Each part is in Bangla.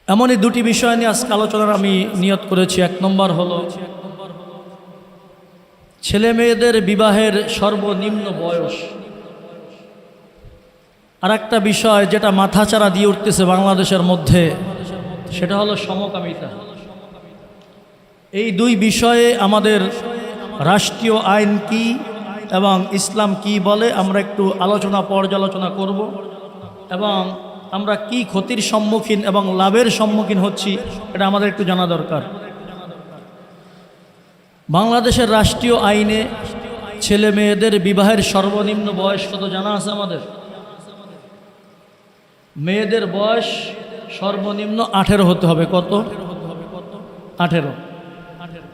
এমনই দুটি বিষয় নিয়ে আজকে আলোচনার আমি নিয়ত করেছি। এক নম্বর হলো ছেলে মেয়েদের বিবাহের সর্বনিম্ন বয়স। আর একটা বিষয় যেটা মাথাচাড়া দিয়ে উঠতেছে বাংলাদেশের মধ্যে, সেটা হলো সমকামিতা। এই দুই বিষয়ে আমাদের রাষ্ট্রীয় আইন কি এবং ইসলাম কি বলে আমরা একটু পর্যালোচনা করব, এবং আমরা কি ক্ষতির সম্মুখীন এবং লাভের সম্মুখীন হচ্ছি এটা আমাদের একটু জানা দরকার। বাংলাদেশের রাষ্ট্রীয় আইনে ছেলে মেয়েদের বিবাহের সর্বনিম্ন বয়স কত জানা আছে আমাদের? মেয়েদের বয়স সর্বনিম্ন 18 হতে হবে। কত? 18।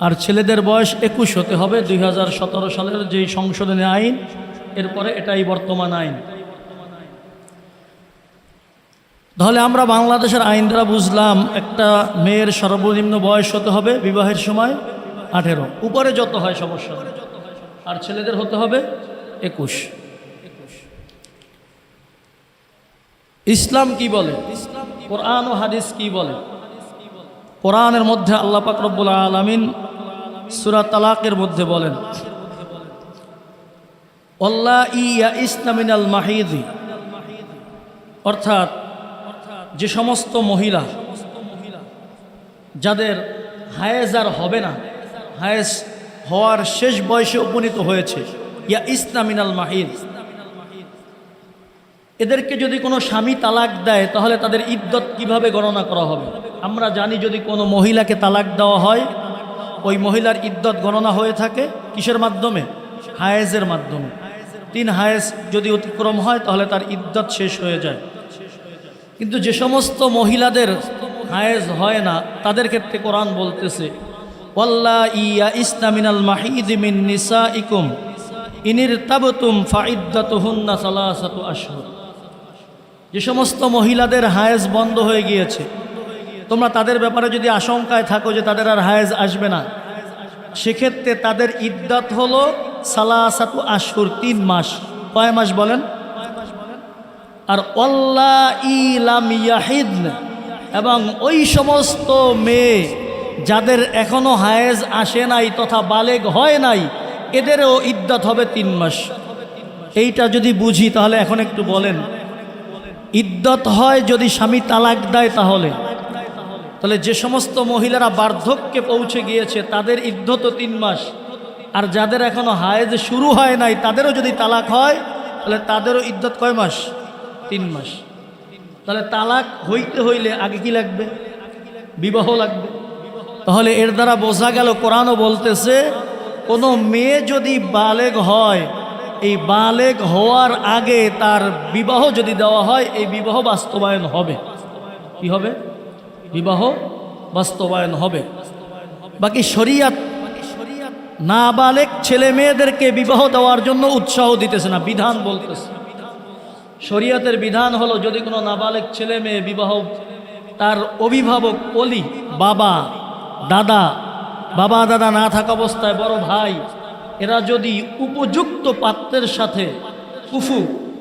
আর ছেলেদের বয়স 21 হতে হবে। 2017 সালের যেই সংশোধনী আইন, এরপরে এটাই বর্তমান আইন। তাহলে আমরা বাংলাদেশের আইন দ্বারা বুঝলাম একটা মেয়ের সর্বনিম্ন বয়স হতে হবে বিবাহের সময় 18, উপরে যত হয় সমস্যা নেই। আর ছেলেদের হতে হবে 21। ইসলাম কি বলে, কোরআন ও হাদিস কি বলে? কোরআনের মধ্যে আল্লাহ পাক রব্বুল আলামিন সূরা তালাকের মধ্যে বলেন, আল্লাহি ইয়াইসনা মিনাল মাহিদি, অর্থাৎ যে সমস্ত মহিলা যাদের হায়েজ আর হবে না, হায়েজ হওয়ার শেষ বয়সে উপনীত হয়েছে, ইয়াইসনা মিনাল মাহিদ, এদেরকে যদি কোনো স্বামী তালাক দেয় তাহলে তাদের ইদ্যত কিভাবে গণনা করা হবে? আমরা জানি যদি কোনো মহিলাকে তালাক দেওয়া হয়, ওই মহিলার ইদ্যত গণনা হয়ে থাকে কিসের মাধ্যমে? হায়েজের মাধ্যমে। 3 হায়েজ যদি অতিক্রম হয় তাহলে তার ইদ্যত শেষ হয়ে যায়। কিন্তু যে সমস্ত মহিলাদের হায়েজ হয় না তাদের ক্ষেত্রে কোরআন বলতেছে, ওয়াল্লাহি ইয়াইসনা মিনাল মাহিদি মিন নিসাইকুম ইনিরতাবতুম ফাইদ্দাতুহুন্না সালাসাতু আশহুর। যে সমস্ত মহিলাদের হায়েজ বন্ধ হয়ে গিয়েছে, তোমরা তাদের ব্যাপারে যদি আশঙ্কায় থাকো যে তাদের আর হায়েজ আসবে না, সেক্ষেত্রে তাদের ইদ্দাত হলো সালাসাতু আশহুর, 3 মাস। কয় মাস বলেন? আর আল্লাহি লাম ইয়াহিদ, এবং ওই সমস্ত মেয়ে যাদের এখনো হায়েজ আসে নাই তথা বালেগ হয় নাই, এদেরও ইদ্দাত হবে 3 মাস। এইটা যদি বুঝি তাহলে এখন একটু বলেন, ইদ্যত হয় যদি স্বামী তালাক দেয় তাহলে যে সমস্ত মহিলারা বার্ধক্যে পৌঁছে গিয়েছে তাদের ইদ্যত 3 মাস, আর যাদের এখনো হায়েজ শুরু হয় নাই তাদেরও যদি তালাক হয় তাহলে তাদেরও ইদ্যত কয় মাস? 3 মাস। তাহলে তালাক হইতে হইলে আগে কি লাগবে? বিবাহ লাগবে। তাহলে এর দ্বারা বোঝা গেল কোরআনও বলতেছে কোনো মেয়ে যদি বালেগ হয়, এই বালেগ হওয়ার আগে তার বিবাহ যদি দেওয়া হয়, এই বিবাহ বাস্তবায়ন হবে। কি হবে? বিবাহ বাস্তবায়ন হবে। বাকি শরীয়ত নাবালেগ ছেলে মেয়েদেরকে বিবাহ দেওয়ার জন্য উৎসাহ দিতেছে না, বিধান বলতেছে। শরীয়তের বিধান হলো যদি কোনো নাবালেগ ছেলে মেয়ে বিবাহ, তার অভিভাবক ওলি, বাবা দাদা না থাকা অবস্থায় বড় ভাই, এরা যদি উপযুক্ত পাত্রের সাথে কুফু,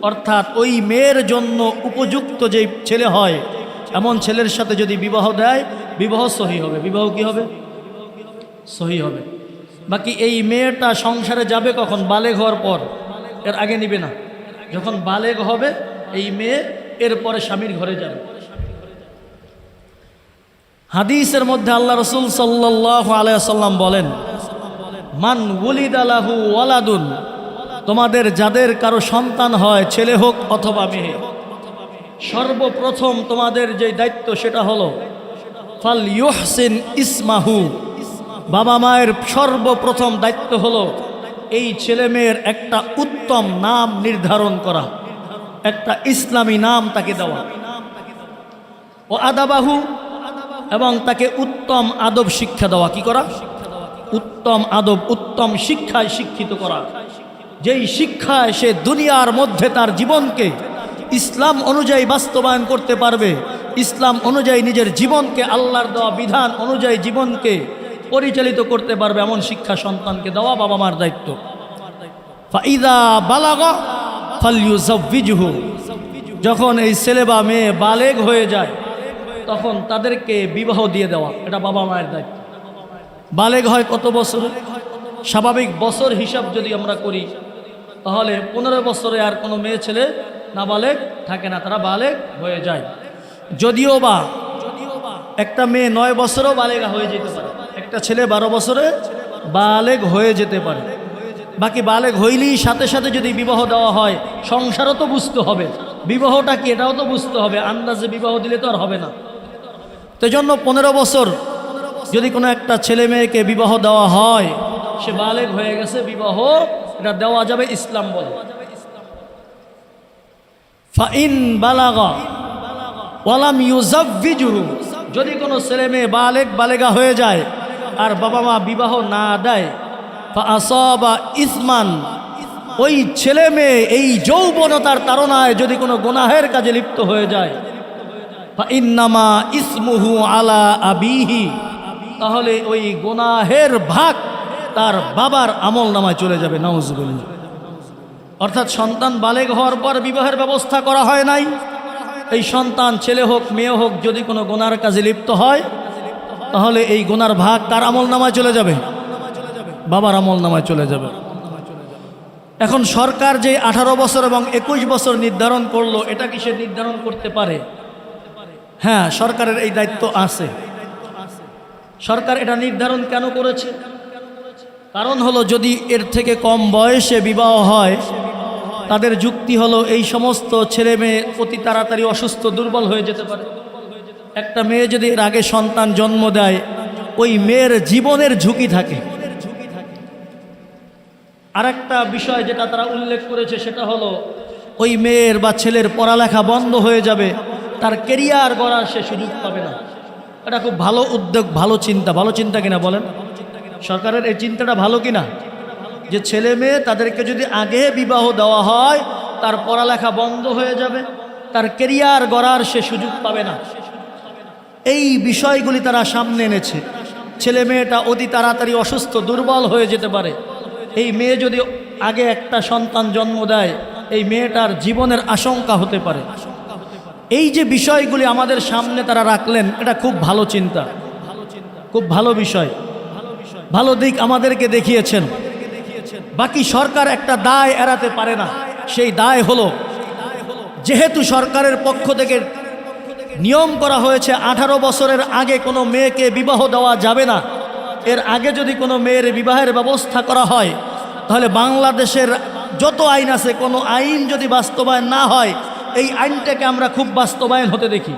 অর্থাৎ ওই মেয়ের জন্য উপযুক্ত যে ছেলে হয় এমন ছেলের সাথে যদি বিবাহ দেয়, বিবাহ সহি হবে। বিবাহ কি হবে? সহি হবে। বাকি এই মেয়েটা সংসারে যাবে কখন? বালেগ হওয়ার পর, এর আগে নিবে না। যখন বালেগ হবে এই মেয়ে, এরপরে স্বামীর ঘরে যাবে। হাদিসের মধ্যে আল্লাহ রাসূল সাল্লাল্লাহু আলাইহি ওয়াসাল্লাম বলেন, মান ওয়ালিদা লাহু ওয়ালাদুন, তোমাদের যাদের কারো সন্তান হয়, ছেলে হোক অথবা মেয়ে, সর্বপ্রথম তোমাদের যে দায়িত্ব সেটা হলো ফাল ইউহসিন ইসমাহু, বাবা মায়ের সর্বপ্রথম দায়িত্ব হলো এই ছেলে মেয়ের একটা উত্তম নাম নির্ধারণ করা, একটা ইসলামী নাম তাকে দেওয়া। ও আদাবাহু, এবং তাকে উত্তম আদব শিক্ষা দেওয়া। কি করা? উত্তম আদব, উত্তম শিক্ষায় শিক্ষিত করা, যেই শিক্ষায় সে দুনিয়ার মধ্যে তার জীবনকে ইসলাম অনুযায়ী বাস্তবায়ন করতে পারবে, ইসলাম অনুযায়ী নিজের জীবনকে, আল্লাহর দেওয়া বিধান অনুযায়ী জীবনকে পরিচালিত করতে পারবে, এমন শিক্ষা সন্তানকে দেওয়া বাবা মার দায়িত্ব। ফাইদা বালাগা ফালইউযাওয়িজহু, যখন এই ছেলে বা মেয়ে বালেগ হয়ে যায় তখন তাদেরকে বিবাহ দিয়ে দেওয়া, এটা বাবা মায়ের দায়িত্ব। বালেগ হয় কত বছরে? স্বাভাবিক বছর হিসাব যদি আমরা করি তাহলে 15 বছরে আর কোনো মেয়ে ছেলে নাবালেগ থাকে না, তারা বালেগ হয়ে যায়। যদিও বা একটা মেয়ে 9 বছরেও বালেগা হয়ে যেতে পারে, একটা ছেলে 12 বছরে বালেগ হয়ে যেতে পারে। বাকি বালেগ হইলেই সাথে সাথে যদি বিবাহ দেওয়া হয়, সংসারও তো বুঝতে হবে, বিবাহটা কি এটাও তো বুঝতে হবে। আন্দাজে বিবাহ দিলে তো আর হবে না। তো জন্য 15 বছর যদি কোনো একটা ছেলে মেয়েকে বিবাহ দেওয়া হয়, সে বালেগ হয়ে গেছে, বিবাহ এটা দেওয়া যাবে, ইসলাম বলে। ফাইন বালাগা ওয়ালাম ইউজাভ্বিজুহু, যদি কোনো ছেলে মেয়ে বালেগা হয়ে যায় আর বাবা মা বিবাহ না দেয়, ফাআসাবা ইসমান, ওই ছেলে মেয়ে এই যৌবনতার তাড়নায় যদি কোনো গুনাহের কাজে লিপ্ত হয়ে যায়, ফাইন্নামা ইসমুহু আলা আবিহি, তাহলে ওই গুনাহের ভাগ তার বাবার আমল নামায় চলে যাবে। নাউজুবিল্লাহ। অর্থাৎ সন্তান বালেগ হওয়ার পর বিবাহের ব্যবস্থা করা হয় নাই, এই সন্তান ছেলে হোক মেয়ে হোক যদি কোনো গুনার কাজে লিপ্ত হয়, তাহলে এই গুনার ভাগ কার আমল নামায় চলে যাবে? বাবার আমল নামায় চলে যাবে। এখন সরকার যে 18 বছর এবং 21 বছর নির্ধারণ করলো, এটা কি সে নির্ধারণ করতে পারে? হ্যাঁ, সরকারের এই দায়িত্ব আছে। সরকার এটা নির্ধারণ কেন করেছে? কারণ হলো, যদি এর থেকে কম বয়সে বিবাহ হয়, তাদের যুক্তি হলো এই সমস্ত ছেলে মেয়ে অতি তাড়াতাড়ি অসুস্থ দুর্বল হয়ে যেতে পারে। একটা মেয়ে যদি এর আগে সন্তান জন্ম দেয়, ওই মেয়ের জীবনের ঝুঁকি থাকে। আরেকটা বিষয় যেটা তারা উল্লেখ করেছে সেটা হলো, ওই মেয়ের বা ছেলের পড়ালেখা বন্ধ হয়ে যাবে, তার কেরিয়ার গড়ার সে সুযোগ পাবে না। এটা খুব ভালো উদ্যোগ, ভালো চিন্তা। ভালো চিন্তা কিনা বলেন? সরকারের এই চিন্তাটা ভালো কিনা? যে ছেলে মেয়ে তাদেরকে যদি আগে বিবাহ দেওয়া হয়, তার পড়ালেখা বন্ধ হয়ে যাবে, তার কেরিয়ার গড়ার সে সুযোগ পাবে না। এই বিষয়গুলি তারা সামনে এনেছে। ছেলে মেয়েটা অতি তাড়াতাড়ি অসুস্থ দুর্বল হয়ে যেতে পারে। এই মেয়ে যদি আগে একটা সন্তান জন্ম দেয়, এই মেয়েটার জীবনের আশঙ্কা হতে পারে। এই যে বিষয়গুলি আমাদের সামনে তারা রাখলেন, এটা খুব ভালো চিন্তা, খুব ভালো বিষয়, ভালো দিক আমাদেরকে দেখিয়েছেন। বাকি সরকার একটা দায় এড়াতে পারে না। সেই দায় হলো, যেহেতু সরকারের পক্ষ থেকে নিয়ম করা হয়েছে 18 বছরের আগে কোনো মেয়েকে বিবাহ দেওয়া যাবে না, এর আগে যদি কোনো মেয়ের বিবাহের ব্যবস্থা করা হয়, তাহলে বাংলাদেশের যত আইন আছে, কোনো আইন যদি বাস্তবায়ন না হয়, এই আইনটাকে আমরা খুব বাস্তবায়ন হতে দেখি।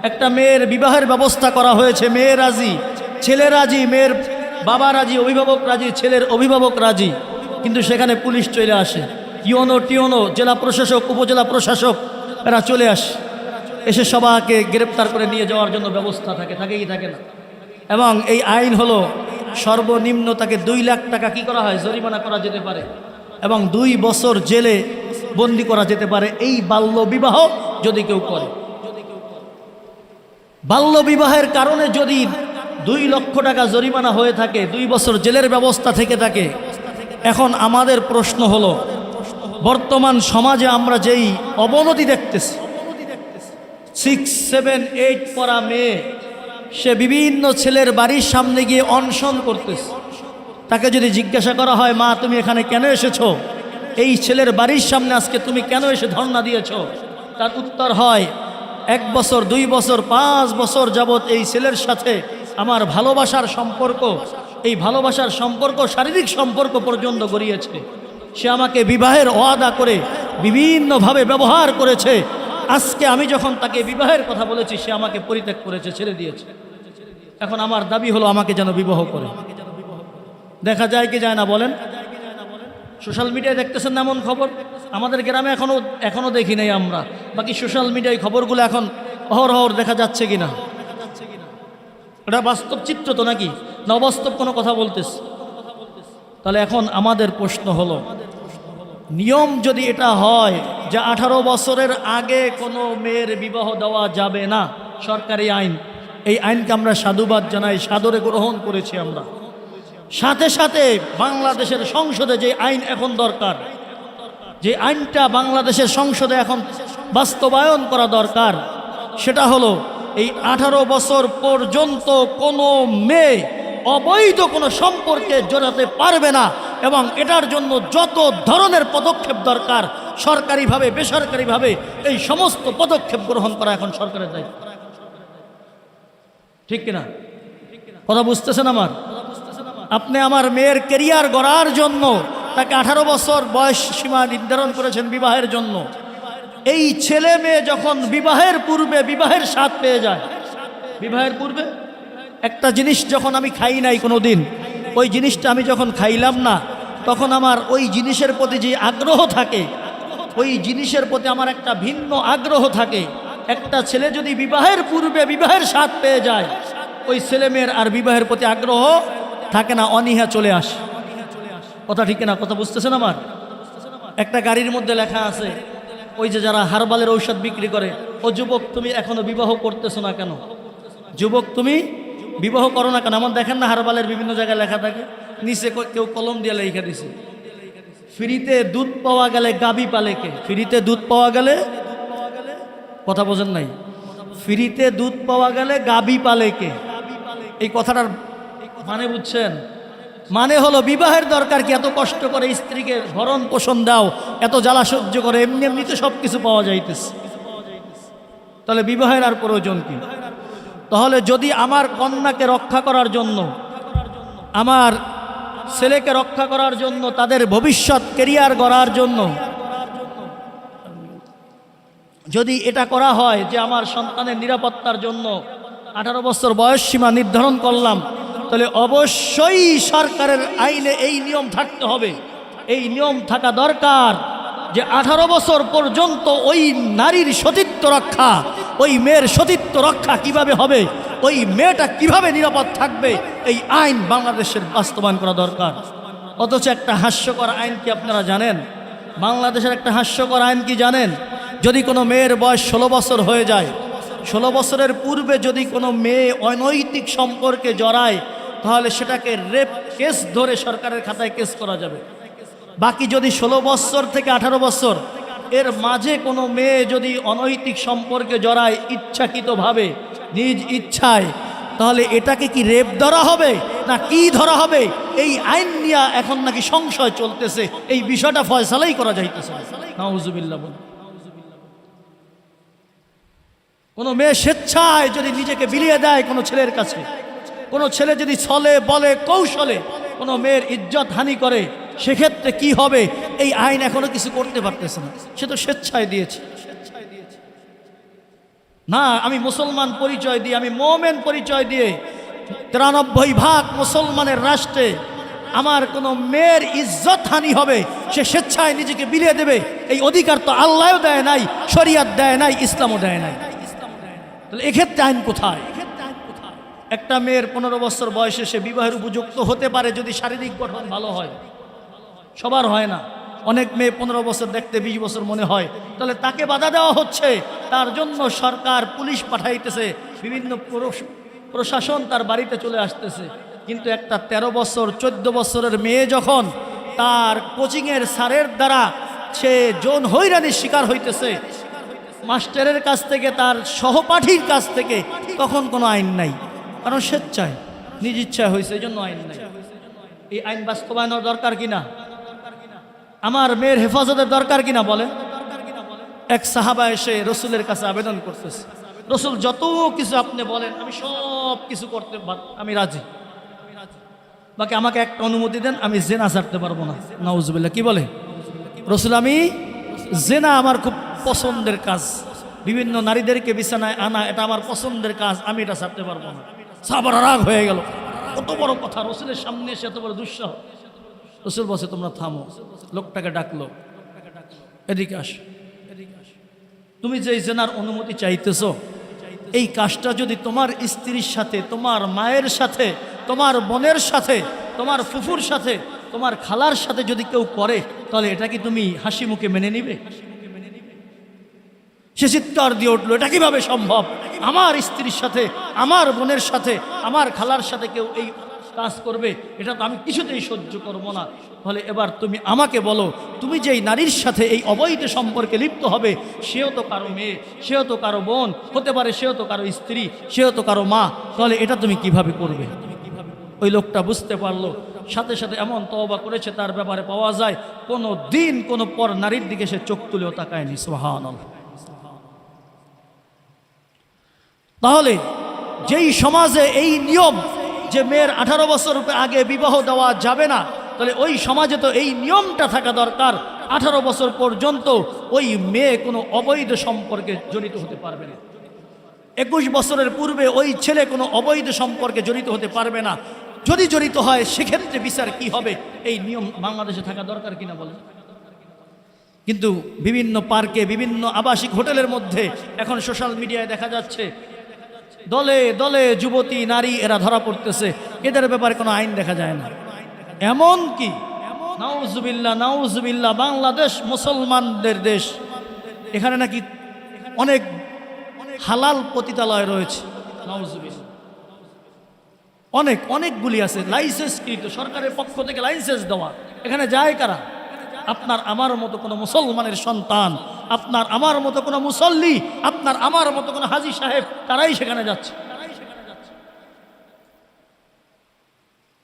একটা মেয়ের বিবাহের ব্যবস্থা করা হয়েছে, মেয়ে রাজি, ছেলে রাজি, মেয়ের বাবা রাজি, অভিভাবক রাজি, ছেলের অভিভাবক রাজি, কিন্তু সেখানে পুলিশ চলে আসে, ইউনো টিওনো, জেলা প্রশাসক, উপজেলা প্রশাসক, এরা চলে আসে, এসে সবাইকে গ্রেপ্তার করে নিয়ে যাওয়ার জন্য ব্যবস্থা থাকে, থাকেই থাকে না। এবং এই আইন হলো, সর্বনিম্ন তাকে 2 লাখ টাকা কি করা হয়, জরিমানা করা যেতে পারে, এবং 2 বছর জেলে বন্দি করা যেতে পারে এই বাল্য বিবাহ যদি কেউ করে। বাল্য বিবাহের কারণে যদি 2 লক্ষ টাকা জরিমানা হয়ে থাকে, 2 বছর জেলের ব্যবস্থা থেকে থাকে। এখন আমাদের প্রশ্ন হলো, বর্তমান সমাজে আমরা যেই অবনতি দেখতেছি, 6, 7, 8 পড়া মেয়ে, সে বিভিন্ন ছেলের বাড়ির সামনে গিয়ে অনশন করতেছে। তাকে যদি জিজ্ঞাসা করা হয়, মা তুমি এখানে কেন এসেছো, এই ছেলের বাড়ির সামনে আজকে তুমি কেন এসে ধর্ণা দিয়েছ, তার উত্তর হয়, 1 বছর, 2 বছর, 5 বছর যাবৎ এই ছেলের সাথে আমার ভালোবাসার সম্পর্ক, এই ভালোবাসার সম্পর্ক শারীরিক সম্পর্ক পর্যন্ত গড়িয়েছে। সে আমাকে বিবাহের ওয়াদা করে বিভিন্নভাবে ব্যবহার করেছে। আজকে আমি যখন তাকে বিবাহের কথা বলেছি, সে আমাকে পরিত্যাগ করেছে, ছেড়ে দিয়েছে। এখন আমার দাবি হলো, আমাকে যেন বিবাহ করে। দেখা যায় কি যায় না বলেন? সোশ্যাল মিডিয়ায় দেখতেছেন না এমন খবর? আমাদের গ্রামে এখনো দেখি নাই আমরা। বাকি সোশ্যাল মিডিয়ায় খবরগুলো এখন অহরহ দেখা যাচ্ছে কিনা? এটা বাস্তব চিত্র তো নাকি, না অবাস্তব কোনো কথা বলতেছে? তাহলে এখন আমাদের প্রশ্ন হলো, নিয়ম যদি এটা হয় যে 18 বছরের আগে কোনো মেয়ের বিবাহ দেওয়া যাবে না, সরকারি আইন, এই আইনকে আমরা সাধুবাদ জানাই, সাদরে গ্রহণ করেছি আমরা। সাথে সাথে বাংলাদেশের সংসদে যে আইন এখন দরকার, যে আইনটা বাংলাদেশের সংসদে এখন বাস্তবায়ন করা দরকার, সেটা হলো এই 18 বছর পর্যন্ত কোনো মেয়ে অবৈধ কোনো সম্পর্কে জড়াতে পারবে না, এবং এটার জন্য যত ধরনের পদক্ষেপ দরকার সরকারিভাবে বেসরকারিভাবে এই সমস্ত পদক্ষেপ গ্রহণ করা এখন সরকারের দায়িত্ব। ঠিক কিনা? কথা বুঝতেছেন আমার? আপনি আমার মেয়ের কেরিয়ার গড়ার জন্য তাকে 18 বছর বয়স সীমা নির্ধারণ করেছেন বিবাহের জন্য। এই ছেলে মেয়ে যখন বিবাহের পূর্বে বিবাহের স্বাদ পেয়ে যায়, বিবাহের পূর্বে একটা জিনিস যখন আমি খাই নাই কোনো দিন, ওই জিনিসটা আমি যখন খাইলাম না, তখন আমার ওই জিনিসের প্রতি যে আগ্রহ থাকে, ওই জিনিসের প্রতি আমার একটা ভিন্ন আগ্রহ থাকে। একটা ছেলে যদি বিবাহের পূর্বে বিবাহের স্বাদ পেয়ে যায়, ওই ছেলে মেয়ের আর বিবাহের প্রতি আগ্রহ থাকে না, অনীহা চলে আসে। কথা ঠিক না? কথা বুঝতেছেন আমার? একটা গাড়ির মধ্যে লেখা আছে, ওই যে যারা হারবালের ঔষধ বিক্রি করে, ও যুবক তুমি এখনো বিবাহ করতেছো না কেন? যুবক তুমি বিবাহ করো না কেন? এমন দেখেন না হারবালের বিভিন্ন জায়গায় লেখা থাকে, নিচে কেউ কলম দিয়ে লেখা দিছে, ফ্রিতে দুধ পাওয়া গেলে গাবি পালে কে? ফ্রিতে দুধ পাওয়া গেলে, কথা বোঝেন নাই, ফ্রিতে দুধ পাওয়া গেলে গাবি পালে কে? এই কথাটার মানে বুঝছেন? মানে হলো বিবাহের দরকার কি? এত কষ্ট করে স্ত্রীকে ভরণ পোষণ দাও, এত জ্বালা সহ্য করে, এমনি এমনিতে সব কিছু পাওয়া যাইতেছে, তাহলে বিবাহের আর প্রয়োজন কি? তাহলে যদি আমার কন্যাকে রক্ষা করার জন্য, আমার ছেলেকে রক্ষা করার জন্য, তাদের ভবিষ্যৎ কেরিয়ার গড়ার জন্য যদি এটা করা হয় যে আমার সন্তানের নিরাপত্তার জন্য 18 বছর বয়স সীমা নির্ধারণ করলাম, তাহলে অবশ্যই সরকারের আইনে এই নিয়ম থাকতে হবে। এই নিয়ম থাকা দরকার যে 18 বছর পর্যন্ত ওই নারীর সতীত্ব রক্ষা, ওই মেয়ের সতীত্ব রক্ষা কিভাবে হবে, ওই মেয়েটা কিভাবে নিরাপদ থাকবে, এই আইন বাংলাদেশের বাস্তবায়ন করা দরকার। অথচ একটা হাস্যকর আইন কি আপনারা জানেন? বাংলাদেশের একটা হাস্যকর আইন কি জানেন? যদি কোনো মেয়ের বয়স 16 বছর হয়ে যায়, 16 বছরের পূর্বে যদি কোনো মেয়ে অনৈতিক সম্পর্কে জড়ায়, তাহলে সেটাকে রেপ কেস ধরে সরকারের খাতায় কেস করা যাবে। বাকি যদি 16 বছর থেকে 18 বছর এর মাঝে কোনো মেয়ে যদি অনৈতিক সম্পর্কে জড়ায় ইচ্ছাকৃতভাবে, নিজ ইচ্ছায়, তাহলে এটাকে কি রেপ ধরা হবে না কি ধরা হবে? এই আইন নিয়ে এখন নাকি সংশয় চলতেছে, এই বিষয়টা ফয়সালাই করা যাইতেছে। নাউজুবিল্লাহ। বলে কোনো মেয়ে স্বেচ্ছায় যদি নিজেকে বিলিয়ে দেয় কোনো ছেলের কাছে, কোনো ছেলে যদি ছলে বলে কৌশলে কোনো মেয়ের ইজ্জত হানি করে, সেক্ষেত্রে কি হবে? এই আইন এখনো কিছু করতে পারতেছে না, সে তো স্বেচ্ছায় দিয়েছে। না, আমি মুসলমান পরিচয় দিয়ে, আমি মোমেন পরিচয় দিয়ে 93% মুসলমানের রাষ্ট্রে আমার কোনো মেয়ের ইজ্জত হানি হবে, সে স্বেচ্ছায় নিজেকে বিলিয়ে দেবে, এই অধিকার তো আল্লাহও দেয় নাই, শরিয়াত দেয় নাই, ইসলামও দেয় নাই। তাহলে এক্ষেত্রে আইন কোথায়? একটা মেয়ের 15 বছর বয়সে সে বিবাহের উপযুক্ত হতে পারে যদি শারীরিক গঠন ভালো হয়। সবার হয় না, অনেক মেয়ে 15 বছর দেখতে 20 বছর মনে হয়, তাহলে তাকে বাধা দেওয়া হচ্ছে। তার জন্য সরকার পুলিশ পাঠাইতেছে, বিভিন্ন প্রশাসন তার বাড়িতে চলে আসতেছে। কিন্তু একটা 13 বছর 14 বছরের মেয়ে যখন তার কোচিংয়ের স্যারের দ্বারা সে যৌন হয়রানির শিকার হইতেছে, মাস্টারের কাছ থেকে, তার সহপাঠীর কাছ থেকে, তখন কোনো আইন নাই, কারণ স্বেচ্ছায় নিজ ইচ্ছায় হয়েছে, এই জন্য আইন নাই। এই আইন বাস্তবায়নের দরকার কিনা? আমার মেয়ের হেফাজতের দরকার কিনা বলেন? এক সাহাবা এসে রসুলের কাছে আবেদন করতেছে, রসুল যত কিছু আপনি বলেন আমি সব কিছু করতে আমি রাজি, বাকি আমাকে একটা অনুমতি দেন, আমি জেনা ছাড়তে পারবো না। নাউজুবিল্লাহ। কি বলে রসুল? আমি জেনা আমার খুব পছন্দের কাজ, বিভিন্ন নারীদেরকে বিছানায় আনা এটা আমার পছন্দের কাজ, আমি এটা ছাড়তে পারবো না। সাহাবারা রাগ হয়ে গেল, কত বড় কথা, রসুলের সামনে এসে এত বড় দুঃসাহস। রসুল বসে তোমরা থামো, লোকটাকে ডাকলো, এদিকে আস, তুমি যে জেনার অনুমতি চাইতেছো, এই কাজটা যদি তোমার স্ত্রীর সাথে, তোমার মায়ের সাথে, তোমার বোনের সাথে, তোমার ফুফুর সাথে, তোমার খালার সাথে যদি কেউ করে, তাহলে এটা কি তুমি হাসি মুখে মেনে নিবে? সে চিৎকার দিয়ে উঠলো, এটা কিভাবে সম্ভব? আমার স্ত্রীর সাথে, আমার বোনের সাথে, আমার খালার সাথে কেউ এই কাজ করবে, এটা তো আমি কিছুতেই সহ্য করব না। তাহলে এবার তুমি আমাকে বলো, তুমি যেই নারীর সাথে এই অবৈধ সম্পর্কে লিপ্ত হবে, সেও তো কারো মেয়ে, সেও তো কারো বোন হতে পারে, সেও তো কারো স্ত্রী, সেও তো কারো মা, তাহলে এটা তুমি কিভাবে করবে? ওই লোকটা বুঝতে পারলো, সাথে সাথে এমন তওবা করেছে তার ব্যাপারে পাওয়া যায় কোনো দিন কোনো পর নারীর দিকে সে চোখ তুলেও তাকায়নি। সুবহানাল্লাহ। তাহলে যেই সমাজে এই নিয়ম যে মেয়ের 18 বছর আগে বিবাহ দেওয়া যাবে না, তাহলে ওই সমাজে তো এই নিয়মটা থাকা দরকার 18 বছর পর্যন্ত ওই মেয়ে কোনো অবৈধ সম্পর্কে জড়িত হতে পারবে না। 21 বছরের পূর্বে ওই ছেলে কোনো অবৈধ সম্পর্কে জড়িত হতে পারবে না। যদি জড়িত হয় সেক্ষেত্রে বিচার কি হবে, এই নিয়ম বাংলাদেশে থাকা দরকার কিনা বলেন? কিন্তু বিভিন্ন পার্কে, বিভিন্ন আবাসিক হোটেলের মধ্যে এখন সোশ্যাল মিডিয়ায় দেখা যাচ্ছে দলে দলে যুবতী নারী এরা ধরা পড়তেছে, এদের ব্যাপারে কোনো আইন দেখা যায় না। এমন কি নাউজুবিল্লাহ নাউজুবিল্লাহ, বাংলাদেশ মুসলমানদের দেশ, এখানে নাকি অনেক হালাল পতিতালয় রয়েছে। নাউজুবিল্লাহ, অনেকগুলি আছে লাইসেন্সকৃত, সরকারের পক্ষ থেকে লাইসেন্স দেওয়া। এখানে যায় কারা? আপনার আমার মতো কোনো মুসলমানের সন্তান, আপনার আমার মতো কোনো মুসল্লি, আপনার আমার মতো কোনো হাজী সাহেব, তারাই সেখানে যাচ্ছে।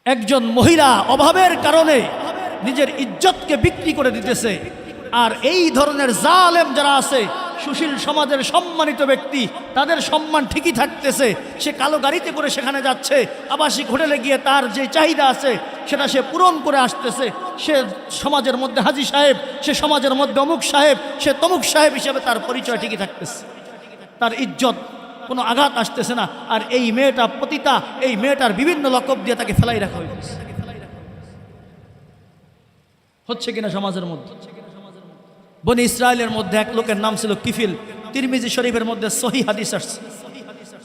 একজন মহিলা অভাবের কারণে নিজের ইজ্জতকে বিক্রি করে দিতেছে, আর এই ধরনের জালেম যারা আছে, সুশীল সমাজের সম্মানিত ব্যক্তি, তাদের সম্মান ঠিকই থাকতেছে। সে কালো গাড়িতে করে সেখানে যাচ্ছে, আবাসিক হোটেলে গিয়ে তার যে চাহিদা আছে সেটা সে পূরণ করে আসতেছে। সে সমাজের মধ্যে হাজী সাহেব, সে সমাজের মধ্যে অমুক সাহেব, সে তমুক সাহেব হিসেবে তার পরিচয় ঠিকই থাকতেছে, তার ইজ্জত কোনো আঘাত আসতেছে না। আর এই মেয়েটা পতিতা, এই মেয়েটার বিভিন্ন লকব দিয়ে তাকে ফেলাই রাখা হয়েছে। হচ্ছে কিনা সমাজের মধ্যে? বনি ইসরায়েলের মধ্যে এক লোকের নাম ছিল কিফিল। তিরমিজি শরীফের মধ্যে সহি হাদিস আসছে।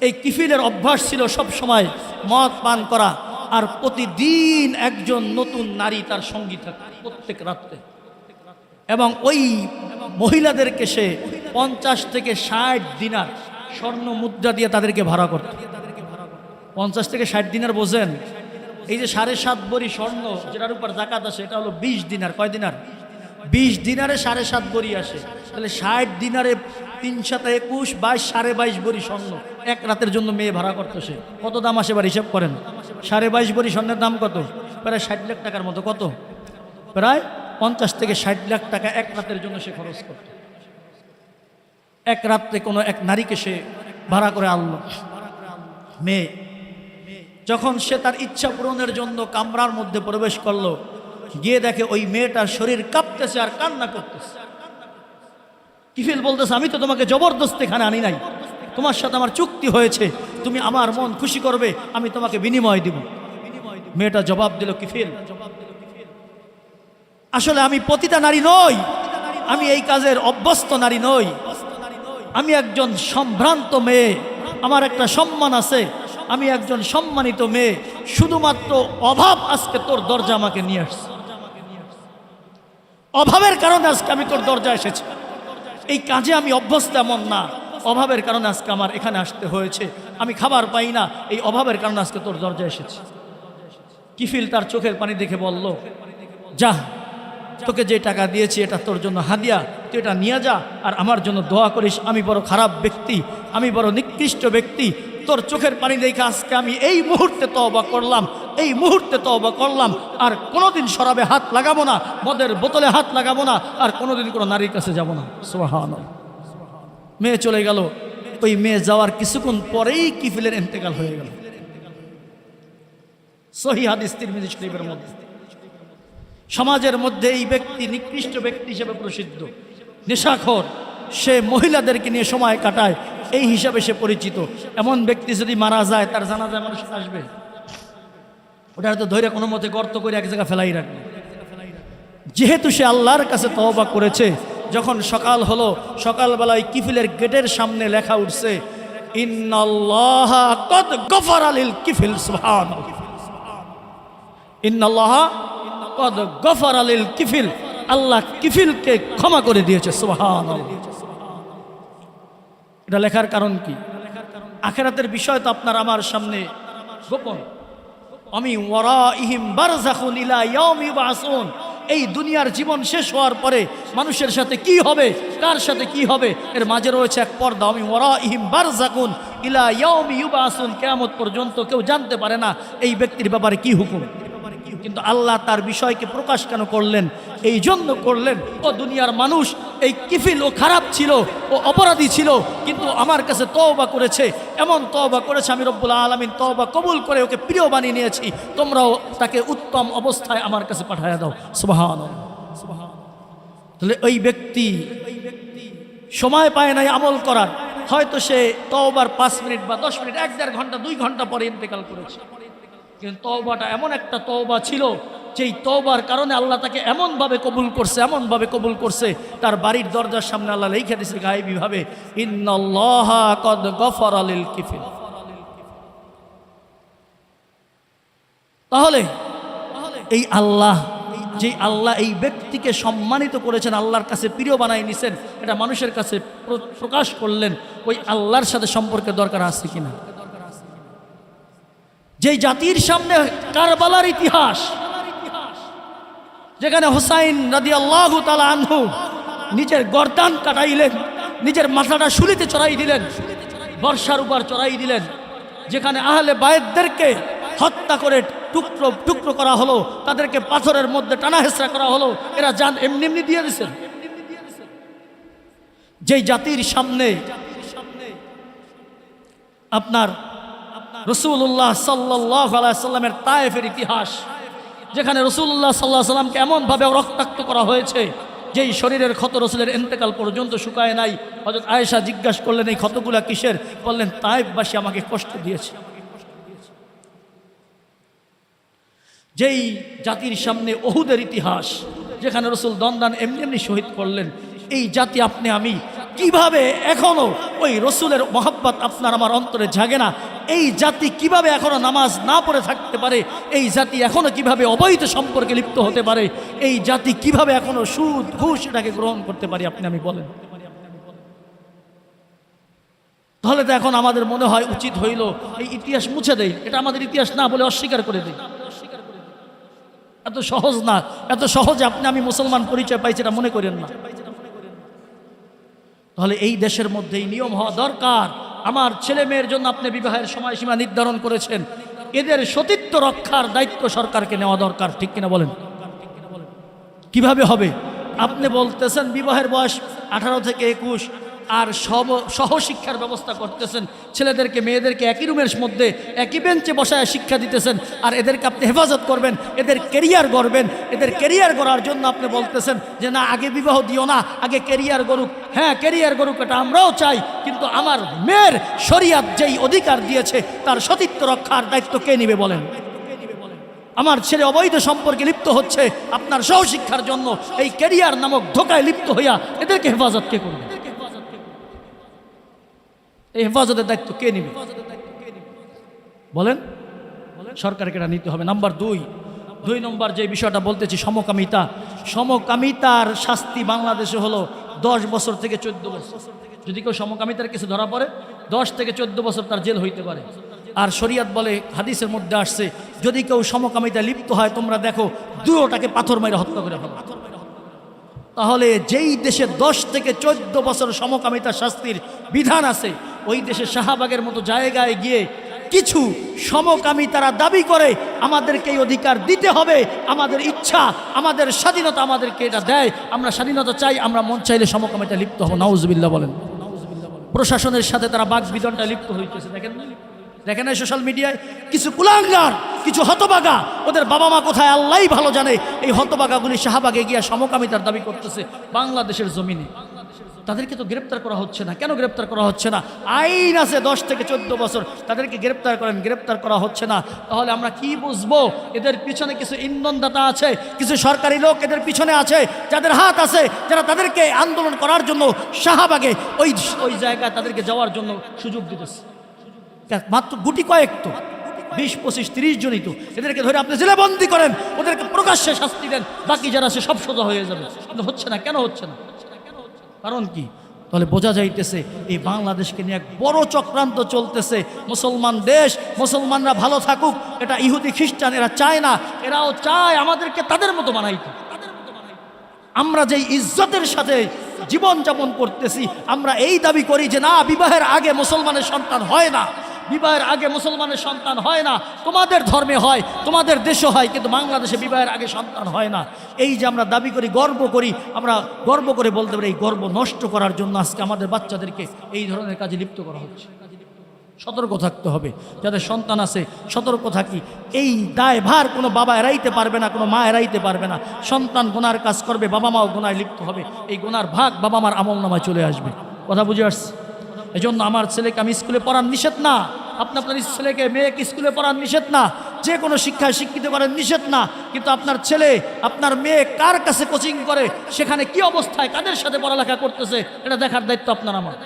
এই কিফিলের অভ্যাস ছিল সব সময় মদ পান করা, আর প্রতিদিন একজন নতুন নারী তার সঙ্গী থাকত প্রত্যেক রাত্রে। এবং ওই মহিলাদেরকে সে 50 থেকে 60 দিনার স্বর্ণ মুদ্রা দিয়ে তাদেরকে ভাড়া করত। 50 থেকে 60 দিনার বোঝেন? এই যে 7.5 ভরি স্বর্ণ যেটার উপর জাকাত আসে, এটা হলো 20 দিনার। কয় দিনার? 20 দিনারে 7.5 ভরি আসে। তাহলে 60 দিনারে 3 × 21, 22, 22.5 ভরি স্বর্ণ এক রাতের জন্য মেয়ে ভাড়া করতো। সে কত দাম আসে এবার হিসাব করেন? 22.5 ভরি স্বর্ণের দাম কত? প্রায় 60 লাখ টাকার মতো। কত? প্রায় 50 থেকে 60 লাখ টাকা এক রাতের জন্য সে খরচ করত। এক রাত্রে কোনো এক নারীকে সে ভাড়া করে আনলো। মেয়ে যখন সে তার ইচ্ছা পূরণের জন্য কামরার মধ্যে প্রবেশ করলো, গিয়ে দেখে ওই মেয়েটার শরীর কাঁপতেছে আর কান্না করতেছে। কিফিল বলতেছে, আমি তো তোমাকে জবরদস্তি এখানে আনি নাই, তোমার সাথে আমার চুক্তি হয়েছে, তুমি আমার মন খুশি করবে, আমি তোমাকে বিনিময় দিব। মেয়েটা জবাব দিল, কিফিল আসলে আমি পতিতা নারী নই, আমি এই কাজের অভ্যস্ত নারী নই, আমি একজন সম্ভ্রান্ত মেয়ে, আমার একটা সম্মান আছে, আমি একজন সম্মানিত মেয়ে, শুধুমাত্র অভাব আজকে তোর দরজা আমাকে নিয়ে আসছে, অভাবের কারণে আজকে আমি তোর দরজা এসেছি, এই কাজে আমি অভ্যস্ত এমন না, অভাবের কারণে আজকে আমার এখানে আসতে হয়েছে, আমি খাবার পাই না, এই অভাবের কারণে আজকে তোর দরজা এসেছি। কিফিল তার চোখের পানি দেখে বলল, যা, তোকে যে টাকা দিয়েছি এটা তোর জন্য হাদিয়া, তুই এটা নিয়ে যা, আর আমার জন্য দোয়া করিস, আমি বড় খারাপ ব্যক্তি, আমি বড় নিকৃষ্ট ব্যক্তি, তোর চোখের পানি দেখে আজকে আমি এই মুহূর্তে তওবা করলাম, এই মুহূর্তে তওবা করলাম, আর কোনোদিন শরাবে হাত লাগাবো না, মদের বোতলে হাত লাগাবো না, আর কোনোদিন কোনো নারীর কাছে যাব না। সুবহানাল্লাহ। মেয়ে চলে গেল। ওই মেয়ে যাওয়ার কিছুক্ষণ পরেই কিফিলের ইন্তেকাল হয়ে গেল। সহিহ হাদিস তিরমিজি শরীফের মধ্যে। সমাজের মধ্যে এই ব্যক্তি নিকৃষ্ট ব্যক্তি হিসেবে প্রসিদ্ধ, নেশাখোর, সে মহিলাদেরকে নিয়ে সময় কাটায়, এই হিসাবে সে পরিচিত। এমন ব্যক্তি যদি মারা যায়, তার জানাজায় মানুষ আসবে? ওটা হয়তো ধৈর্য কোনো মতে গর্ত করে এক জায়গায় ফেলাই রাখবে। যেহেতু সে আল্লাহর কাছে তওবা করেছে, যখন সকাল হলো, সকালবেলায় কিফিলের গেটের সামনে লেখা উঠছে, ইন্নাল্লাহা কদ গফারা লিল কিফিল। সুবহানাল্লাহ। ইন্নাল্লাহা কদ গফারা লিল কিফিল, আল্লাহ কিফিলকে ক্ষমা করে দিয়েছে। সুবহানাল্লাহ। এটা লেখার কারণ কি? আখিরাতের বিষয় তো আপনার আমার সামনে গোপন, আমি ওয়ারাইহিম বারযাখুন ইলা ইয়াউমি ইউবআসুন, এই দুনিয়ার জীবন শেষ হওয়ার পরে মানুষের সাথে কি হবে, কার সাথে কি হবে, এর মাঝে রয়েছে এক পর্দা। আমি ওয়ারাইহিম বারযাখুন ইলা ইয়াউমি ইউবআসুন, কিয়ামত পর্যন্ত কেউ জানতে পারে না এই ব্যক্তির ব্যাপারে কি হুকুম। কিন্তু আল্লাহ তার বিষয়কে প্রকাশ কেন করলেন? এই জন্য করলেন, ও দুনিয়ার মানুষ, এই কিফিল ও খারাপ ছিল, ও অপরাধী ছিল, কিন্তু আমার কাছে তওবা করেছে, এমন তওবা করেছে আমি রব্বুল আলামিন তওবা কবুল করে ওকে প্রিয় বানিয়ে নিয়েছি, তোমরাও তাকে উত্তম অবস্থায় আমার কাছে পাঠায়া দাও। সুবহানাল্লাহ। তাহলে ওই ব্যক্তি সময় পায় নাই আমল করার, হয়তো সে তওবার 5 মিনিট বা 10 মিনিট, 1-1.5 ঘন্টা 2 ঘন্টা পরে ইন্তেকাল করেছে, কিন্তু তওবাটা এমন একটা তওবা ছিল যেই তওবার কারণে আল্লাহ তাকে এমনভাবে কবুল করছে, এমনভাবে কবুল করছে, তার বাড়ির দরজার সামনে আল্লাহ লিখে দিয়েছে গায়েবীভাবে, ইন্নাল্লাহা কদ গফারা লিল কিফিল। তাহলে এই আল্লাহ, যে আল্লাহ এই ব্যক্তিকে সম্মানিত করেছেন, আল্লাহর কাছে প্রিয় বানাই নিছেন, এটা মানুষের কাছে প্রকাশ করলেন, ওই আল্লাহর সাথে সম্পর্কের দরকার আছে কিনা? যেই জাতির সামনে কারবালার ইতিহাস, যেখানে হুসাইন রাদিয়াল্লাহু তাআলা আনহু নিজের গর্দান কাটাইলেন, নিজের মাথাটা শুলিতে চড়াই দিলেন, বর্ষার উপর চড়াই দিলেন, যেখানে আহলে বায়তদেরকে হত্যা করে টুকরো টুকরো করা হলো, তাদেরকে পাথরের মধ্যে টানা হেঁচড়া করা হলো, এরা জান এমনি এমনি দিয়ে দিয়েছেন। যেই জাতির সামনে আপনার রাসূলুল্লাহ সাল্লাল্লাহু আলাইহি ওয়াসাল্লামের তায়েফের ইতিহাস, যেখানে রাসূলুল্লাহ সাল্লাল্লাহু আলাইহি ওয়াসাল্লামকে এমনভাবে রক্তাক্ত করা হয়েছে যেই শরীরের ক্ষত রাসূলের ইন্তেকাল পর্যন্ত শুকায় নাই। হযরত আয়েশা জিজ্ঞাসা করলেন, এই ক্ষতগুলা কিসের? বললেন, তায়েফবাসী আমাকে কষ্ট দিয়েছে। যেই জাতির সামনে উহুদের ইতিহাস, যেখানে রাসূল দন্দান এমনি এমনি শহীদ করলেন, এই জাতি আপনি আমি কিভাবে এখনো ওই রাসূলের মহব্বত আপনার আমার অন্তরে জাগে না? এই জাতি কিভাবে এখনো নামাজ না পড়ে থাকতে পারে? এই জাতি এখনো কিভাবে অবৈধ সম্পর্কে লিপ্ত হতে পারে? এই জাতি কিভাবে এখনো সুদ ঘুষ এটাকে গ্রহণ করতে পারে? আপনি আমি বলেন। তাহলে তো এখন আমাদের মনে হয় উচিত হইল এই ইতিহাস মুছে দেই, এটা আমাদের ইতিহাস না বলে অস্বীকার করে দেই। এত সহজ না, এত সহজে আপনি আমি মুসলমান পরিচয় পাইছি এটা মনে করেন না। তাহলে এই দেশের মধ্যেই নিয়ম হওয়া দরকার। আমার ছেলে মেয়ের জন্য আপনি বিবাহের সময়সীমা নির্ধারণ করেছেন, এদের সতীত্ব রক্ষার দায়িত্ব সরকারকে নেওয়া দরকার, ঠিক কিনা বলেন? কিভাবে হবে? আপনি বলতেছেন বিবাহের বয়স 18 থেকে 21, আর সহশিক্ষার ব্যবস্থা করতেছেন, ছেলেদেরকে মেয়েদেরকে একই রুমের মধ্যে একই বেঞ্চে বসায় শিক্ষা দিতেছেন, আর এদেরকে আপনি হেফাজত করবেন, এদের কেরিয়ার গড়বেন। এদের কেরিয়ার গড়ার জন্য আপনি বলতেছেন যে না, আগে বিবাহ দিও না, আগে কেরিয়ার গড়ুক। হ্যাঁ, কেরিয়ার গড়ুক, এটা আমরাও চাই, কিন্তু আমার মেয়ের শরিয়াত যেই অধিকার দিয়েছে তার সতীত্ব রক্ষার দায়িত্ব কে নেবে বলেন? আমার ছেলে অবৈধ সম্পর্কে লিপ্ত হচ্ছে, আপনার সহশিক্ষার জন্য এই কেরিয়ার নামক ধোকায় লিপ্ত হইয়া এদেরকে হেফাজত কে করবে? এই হেফাজতের দায়িত্ব কে নেবে বলেন? সরকারকে এটা নিতে হবে। নাম্বার 2 নম্বর যে বিষয়টা বলতেছি, সমকামিতা। সমকামিতার শাস্তি বাংলাদেশে হলো 10 বছর থেকে 14 বছর। যদি কেউ সমকামিতার কিছু ধরা পড়ে 10 থেকে 14 বছর তার জেল হইতে পারে। আর শরিয়ত বলে, হাদিসের মধ্যে আসছে, যদি কেউ সমকামিতায় লিপ্ত হয় তোমরা দেখো দুটোটাকে পাথর মেরে হত্যা করে ফেলো। তাহলে যেই দেশে 10 থেকে 14 বছর সমকামিতা শাস্তির বিধান আছে, ওই দেশে শাহবাগের মতো জায়গায় গিয়ে কিছু সমকামিতারা দাবি করে আমাদেরকে এই অধিকার দিতে হবে, আমাদের ইচ্ছা, আমাদের স্বাধীনতা আমাদেরকে এটা দেয়, আমরা স্বাধীনতা চাই, আমরা মন চাইলে সমকামিতা লিপ্ত হব। নাউজুবিল্লাহ বলেন। প্রশাসনের সাথে তারা বাকবিতণ্ডা লিপ্ত হইতেছে। দেখেন না সোশ্যাল মিডিয়ায় কিছু কুলাঙ্গার, কিছু হতবাগা, ওদের বাবা মা কোথায় আল্লাহই ভালো জানে, এই হতবাগাগুলি শাহবাগে গিয়া সমকামিতার দাবি করতেছে বাংলাদেশের জমিনে। তাদেরকে তো গ্রেপ্তার করা হচ্ছে না। কেন গ্রেপ্তার করা হচ্ছে না? আইন আছে 10 থেকে 14 বছর, তাদেরকে গ্রেপ্তার করেন, গ্রেপ্তার করা হচ্ছে না। তাহলে আমরা কি বুঝবো? এদের পিছনে কিছু ইন্ধনদাতা আছে, কিছু সরকারি লোক এদের পিছনে আছে, যাদের হাত আছে, যারা তাদেরকে আন্দোলন করার জন্য শাহবাগে ওই জায়গায় তাদেরকে যাওয়ার জন্য সুযোগ দিতেছে। মাত্র গুটি কয়েক তো, 20, 25, 30 জনই তো। এদেরকে ধরে আপনি জেলেবন্দি করেন, ওদেরকে প্রকাশ্যে শাস্তি দেন, বাকি যারা আছে সব সোজা হয়ে যাবে। কিন্তু হচ্ছে না। কেন হচ্ছে না? কারণ কি? তাহলে বোঝা যাইতেছে এই বাংলাদেশকে নিয়ে এক বড় চক্রান্ত চলতেছে। মুসলমান দেশ, মুসলমানরা ভালো থাকুক, এটা ইহুদি খ্রিস্টান এরা চায় না, এরাও চায় আমাদেরকে তাদের মতো বানাইতে। আমরা যেই ইজ্জতের সাথে জীবন যাপন করতেছি, আমরা এই দাবি করি যে না, বিবাহের আগে মুসলমানের সন্তান হয় না, বিবাহের আগে মুসলমানের সন্তান হয় না। তোমাদের ধর্মে হয়, তোমাদের দেশে হয়, কিন্তু বাংলাদেশে বিবাহের আগে সন্তান হয় না। এই যে আমরা দাবি করি, গর্ব করি, আমরা গর্ব করে বলতে পারি, এই গর্ব নষ্ট করার জন্য আজকে আমাদের বাচ্চাদেরকে এই ধরনের কাজে লিপ্ত করা হচ্ছে। সতর্ক থাকতে হবে, যাদের সন্তান আছে সতর্ক থাকি। এই দায়ভার কোনো বাবা এড়াইতে পারবে না, কোনো মা এড়াইতে পারবে না। সন্তান গুনার কাজ করবে, বাবা মাও গুনায় লিপ্ত হবে, এই গুনার ভাগ বাবা মার আমল নামায় চলে আসবে। কথা বুঝে আসছে? এই জন্য আমার ছেলেকে আমি স্কুলে পড়ান নিষেধ না, আপনার ছেলেকে মেয়েকে স্কুলে পড়ান নিষেধ না, যে কোনো শিক্ষায় শিক্ষিত করেন নিষেধ না, কিন্তু আপনার ছেলে আপনার মেয়ে কার কাছে কোচিং করে, সেখানে কি অবস্থায় কাদের সাথে পড়ালেখা করতেছে, এটা দেখার দায়িত্ব আপনার আমার।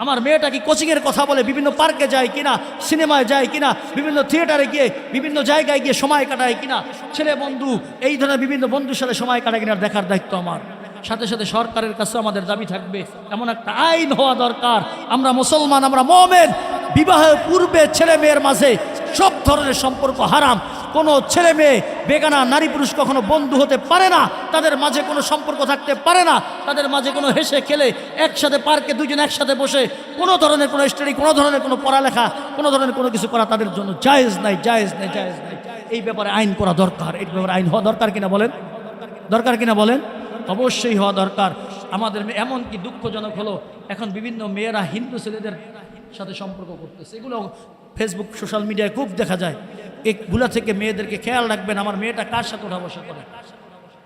আমার মেয়েটা কি কোচিংয়ের কথা বলে বিভিন্ন পার্কে যায় কিনা, সিনেমায় যায় কিনা, বিভিন্ন থিয়েটারে গিয়ে বিভিন্ন জায়গায় গিয়ে সময় কাটায় কিনা, ছেলে বন্ধু এই ধরনের বিভিন্ন বন্ধুর সাথে সময় কাটায় কিনা দেখার দায়িত্ব আমার। সাথে সাথে সরকারের কাছে আমাদের দাবি থাকবে, এমন একটা আইন হওয়া দরকার, আমরা মুসলমান, আমরা মুমিন, বিবাহের পূর্বে ছেলে মেয়ের মাঝে সব ধরনের সম্পর্ক হারাম। কোনো ছেলে মেয়ে বেগানা নারী পুরুষ কখনো বন্ধু হতে পারে না, তাদের মাঝে কোনো সম্পর্ক থাকতে পারে না, তাদের মাঝে কোনো হেসে খেলে একসাথে পার্কে দুজন একসাথে বসে কোনো ধরনের কোনো স্টাডি, কোনো ধরনের কোনো পড়ালেখা, কোনো ধরনের কোনো কিছু করা তাদের জন্য জায়েজ নাই, জায়েজ নাই, জায়েজ নাই। এই ব্যাপারে আইন করা দরকার, এই ব্যাপারে আইন হওয়া দরকার কিনা বলেন? দরকার কিনা বলেন? অবশ্যই হওয়া দরকার। আমাদের এমন কি দুঃখজনক হলো, এখন বিভিন্ন মেয়েরা হিন্দু ছেলেদের সাথে সম্পর্ক করতেছে, এগুলো ফেসবুক সোশ্যাল মিডিয়ায় খুব দেখা যায়। এগুলা থেকে মেয়েদেরকে খেয়াল রাখবেন, আমার মেয়েটা কার সাথে ওঠা বসা করে,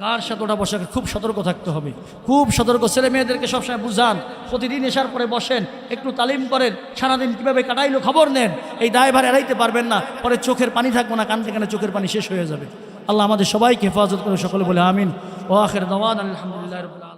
কার সাথে ওঠা বসা, খুব সতর্ক থাকতে হবে, খুব সতর্ক। ছেলে মেয়েদেরকে সবসময় বুঝান, প্রতিদিন এসার পরে বসেন, একটু তালিম করেন, সারাদিন কীভাবে কাটাইলো খবর নেন। এই দায়ভার এড়াইতে পারবেন না, পরে চোখের পানি থাকবো না, কান থেকে চোখের পানি শেষ হয়ে যাবে। আল্লাহ আমাদের সবাইকে হেফাজত করে, সকলে বলে আমিন। ও আখির দাওয়ানা আলহামদুলিল্লাহ রাব্বিল আলামিন।